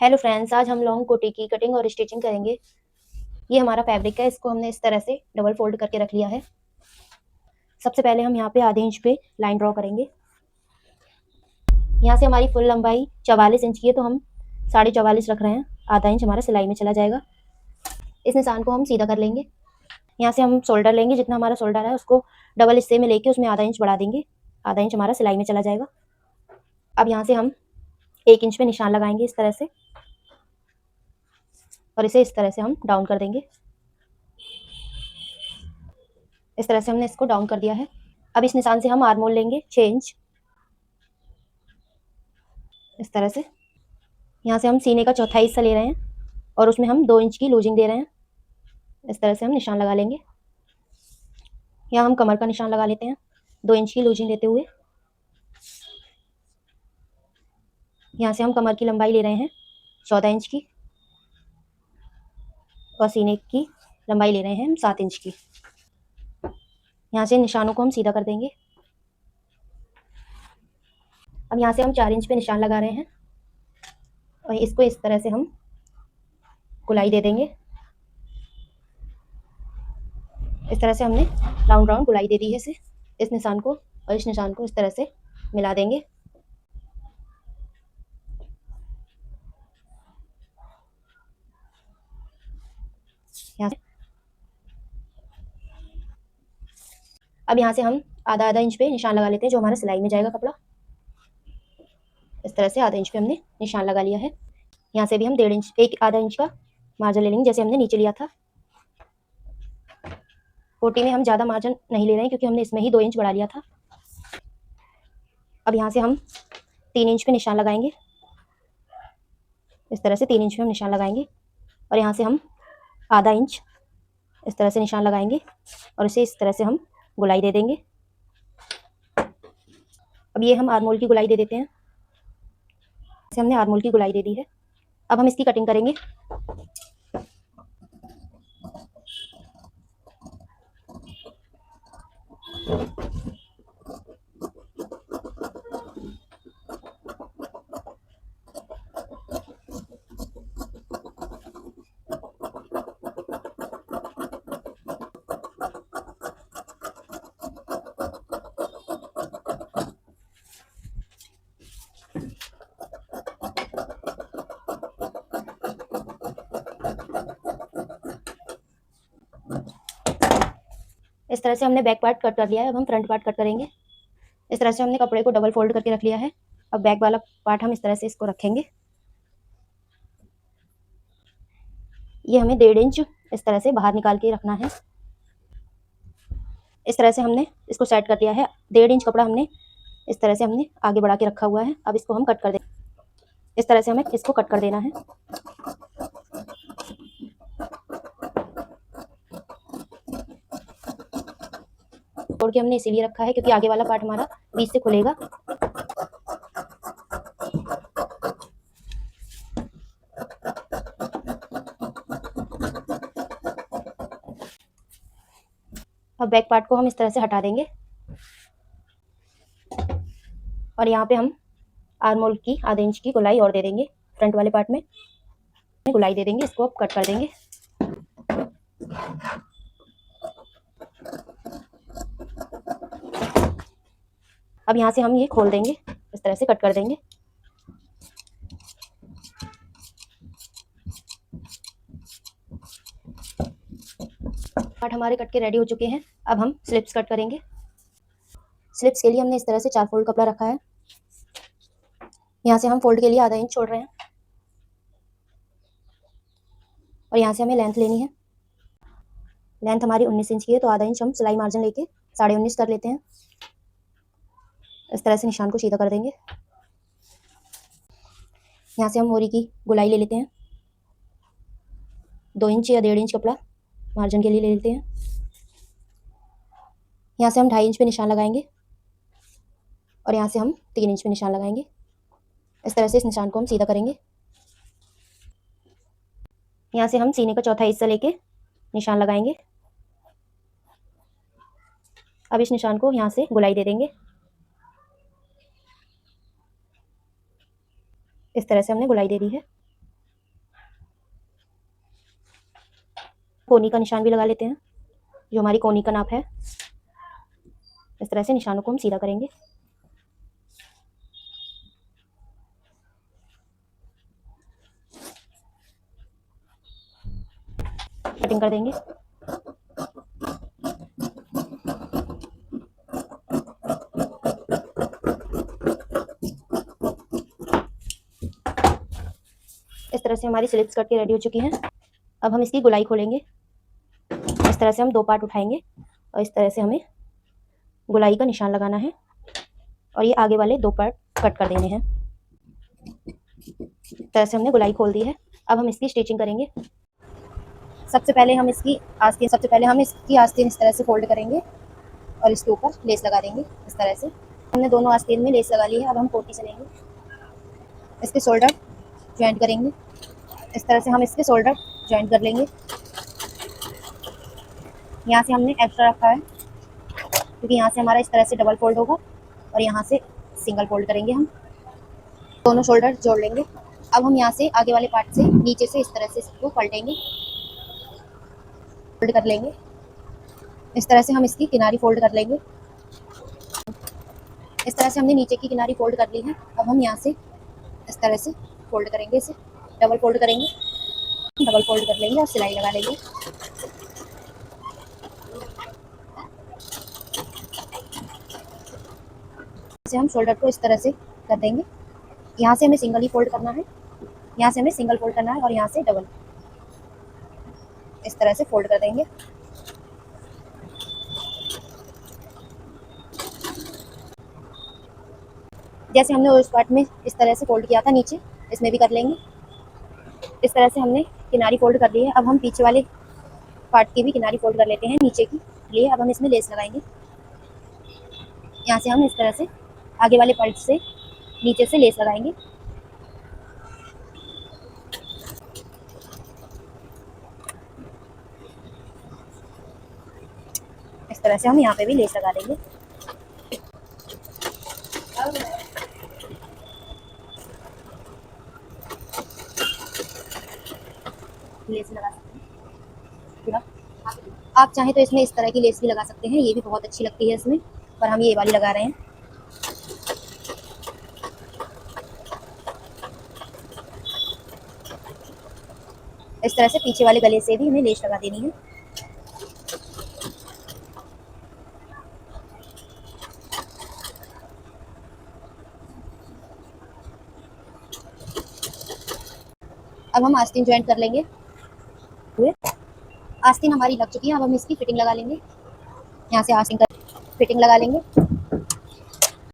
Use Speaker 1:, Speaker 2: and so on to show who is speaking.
Speaker 1: Hello friends, आज हम long कोटी की कटिंग और स्टिचिंग करेंगे। ये हमारा फैब्रिक है, इसको हमने इस तरह से डबल फोल्ड करके रख लिया है। सबसे पहले हम यहाँ पे आधे इंच पे लाइन ड्रॉ करेंगे। यहाँ से हमारी फुल लंबाई 44 इंच की है, तो हम 44.5 रख रहे हैं। आधा इंच हमारा सिलाई में चला जाएगा। इस निशान को हम सीधा कर लेंगे। यहाँ से हम शोल्डर लेंगे, जितना हमारा शोल्डर है उसको डबल हिस्से में लेके उसमें आधा इंच बढ़ा देंगे। आधा इंच हमारा सिलाई में चला जाएगा। अब यहाँ से हम 1 इंच पे निशान लगाएंगे इस तरह से, और इसे इस तरह से हम डाउन कर देंगे। इस तरह से हमने इसको डाउन कर दिया है। अब इस निशान से हम आर्म होल लेंगे 6 इंच, इस तरह से। यहाँ से हम सीने का चौथाई हिस्सा ले रहे हैं और उसमें हम 2 इंच की लूजिंग दे रहे हैं। इस तरह से हम निशान लगा लेंगे। यहाँ हम कमर का निशान लगा लेते हैं 2 इंच की लूजिंग देते हुए। यहाँ से हम कमर की लंबाई ले रहे हैं 14 इंच की, और सीने की लंबाई ले रहे हैं हम 7 इंच की। यहाँ से निशानों को हम सीधा कर देंगे। अब यहाँ से हम 4 इंच पे निशान लगा रहे हैं और इसको इस तरह से हम गुलाई दे देंगे। इस तरह से हमने राउंड राउंड गुलाई दे दी है इसे। इस निशान को और इस निशान को इस तरह से मिला देंगे। यहाँ से अब यहाँ से हम आधा आधा इंच पे निशान लगा लेते हैं, जो हमारा सिलाई में जाएगा कपड़ा। इस तरह से आधा इंच पे हमने निशान लगा लिया है। यहाँ से भी हम 1.5 इंच, आधा इंच का मार्जिन ले लेंगे, जैसे हमने नीचे लिया था। कोटी में हम ज़्यादा मार्जिन नहीं ले रहे हैं, क्योंकि हमने इसमें ही 2 इंच बढ़ा लिया था। अब यहाँ से हम 3 इंच पे निशान लगाएंगे। इस तरह से 3 इंच पे हम निशान लगाएंगे, और यहाँ से हम आधा इंच इस तरह से निशान लगाएंगे, और इसे इस तरह से हम गुलाई दे देंगे। अब ये हम आर्मोल की गुलाई दे देते हैं। इसे हमने आर्मोल की गुलाई दे दी है। अब हम इसकी कटिंग करेंगे। इस तरह से हमने बैक पार्ट कट कर लिया है। अब हम फ्रंट पार्ट कट करेंगे। इस तरह से हमने कपड़े को डबल फोल्ड करके रख लिया है। अब बैक वाला पार्ट हम इस तरह से इसको रखेंगे। ये हमें 1.5 इंच इस तरह से बाहर निकाल के रखना है। इस तरह से हमने इसको सेट कर दिया है। 1.5 इंच कपड़ा हमने इस तरह से आगे बढ़ा के रखा हुआ है। अब इसको हम कट कर दें। इस तरह से हमें इसको कट कर देना है। तोड़ के हमने इसीलिए रखा है, क्योंकि आगे वाला पार्ट हमारा बीच से खुलेगा। अब बैक पार्ट को हम इस तरह से हटा देंगे, और यहाँ पे हम आर्मोल की आधे इंच की गुलाई और दे देंगे। फ्रंट वाले पार्ट में गुलाई दे देंगे। इसको अब कट कर देंगे। अब यहाँ से हम ये खोल देंगे, इस तरह से कट कर देंगे। पार्ट हमारे कट के रेडी हो चुके हैं। अब हम स्लिप्स कट करेंगे। स्लिप्स के लिए हमने इस तरह से 4 फोल्ड कपड़ा रखा है। यहाँ से हम फोल्ड के लिए आधा इंच छोड़ रहे हैं, और यहाँ से हमें लेंथ लेनी है। लेंथ हमारी 19 इंच की है, तो आधा इंच हम सिलाई मार्जिन लेके 19.5 कर लेते हैं। इस तरह से निशान को सीधा कर देंगे। यहाँ से हम मोरी की गुलाई ले लेते हैं। 2 इंच या 1.5 इंच कपड़ा मार्जिन के लिए ले लेते हैं। यहाँ से हम 2.5 इंच पे निशान लगाएंगे, और यहाँ से हम 3 इंच पे निशान लगाएंगे। इस तरह से इस निशान को हम सीधा करेंगे। यहाँ से हम सीने का चौथा हिस्सा लेके निशान लगाएंगे। अब इस निशान को यहाँ से गुलाई दे देंगे। इस तरह से हमने गुलाई दे दी है। कोनी का निशान भी लगा लेते हैं, जो हमारी कोनी का नाप है। इस तरह से निशानों को हम सीधा करेंगे। कटिंग कर देंगे। इस तरह से हमारी स्लिट्स कट के रेडी हो चुकी हैं। अब हम इसकी गोलाई खोलेंगे। इस तरह से हम 2 पार्ट उठाएंगे और इस तरह से हमें गोलाई का निशान लगाना है और ये आगे वाले 2 पार्ट कट कर देने हैं। इस तरह से हमने गोलाई खोल दी है। अब हम इसकी स्टिचिंग करेंगे। सबसे पहले हम इसकी आस्तीन इस तरह से फोल्ड करेंगे और इसके ऊपर लेस लगा देंगे। इस तरह से हमने दोनों आस्तीन में लेस लगा ली है। अब हम कोटी से लेंगे, इसके शोल्डर ज्वाइंट करेंगे। इस तरह से हम इसके शोल्डर ज्वाइंट कर लेंगे। यहाँ से हमने एक्स्ट्रा रखा है क्योंकि यहाँ से हमारा इस तरह से डबल फोल्ड होगा और यहाँ से सिंगल फोल्ड करेंगे। हम दोनों शोल्डर जोड़ लेंगे। अब हम यहाँ से आगे वाले पार्ट से नीचे से इस तरह से इसको पलटेंगे, फोल्ड कर लेंगे। इस तरह से हम इसकी किनारी फोल्ड कर लेंगे। इस तरह से हमने नीचे की किनारी फोल्ड कर ली है। अब हम यहाँ से इस तरह से फोल्ड करेंगे, इसे डबल फोल्ड करेंगे, डबल फोल्ड कर लेंगे और सिलाई लगा लेंगे। से हम शोल्डर को इस तरह से कर देंगे। यहाँ से हमें सिंगल ही फोल्ड करना है, यहाँ से हमें सिंगल फोल्ड करना है और यहाँ से डबल। इस तरह से फोल्ड कर देंगे। जैसे हमने उस पार्ट में इस तरह से फोल्ड किया था नीचे, इसमें भी कर लेंगे। इस तरह से हमने किनारी फोल्ड कर ली है। अब हम पीछे वाले पार्ट की भी किनारी फोल्ड कर लेते हैं नीचे की लिए। अब हम इसमें लेस लगाएंगे। यहाँ से हम इस तरह से आगे वाले पार्ट से नीचे से लेस लगाएंगे। इस तरह से हम यहाँ पे भी लेस लगा देंगे। लेस लगा सकते हैं पूरा। आप चाहें तो इसमें इस तरह की लेस भी लगा सकते हैं, ये भी बहुत अच्छी लगती है इसमें, पर हम ये वाली लगा रहे हैं। इस तरह से पीछे वाले गले से भी हमें लेस लगा देनी है। अब हम आस्तीन ज्वाइंट कर लेंगे। आस्तीन हमारी लग चुकी है। अब हम इसकी फिटिंग लगा लेंगे। यहाँ से आस्तीन का फिटिंग लगा लेंगे।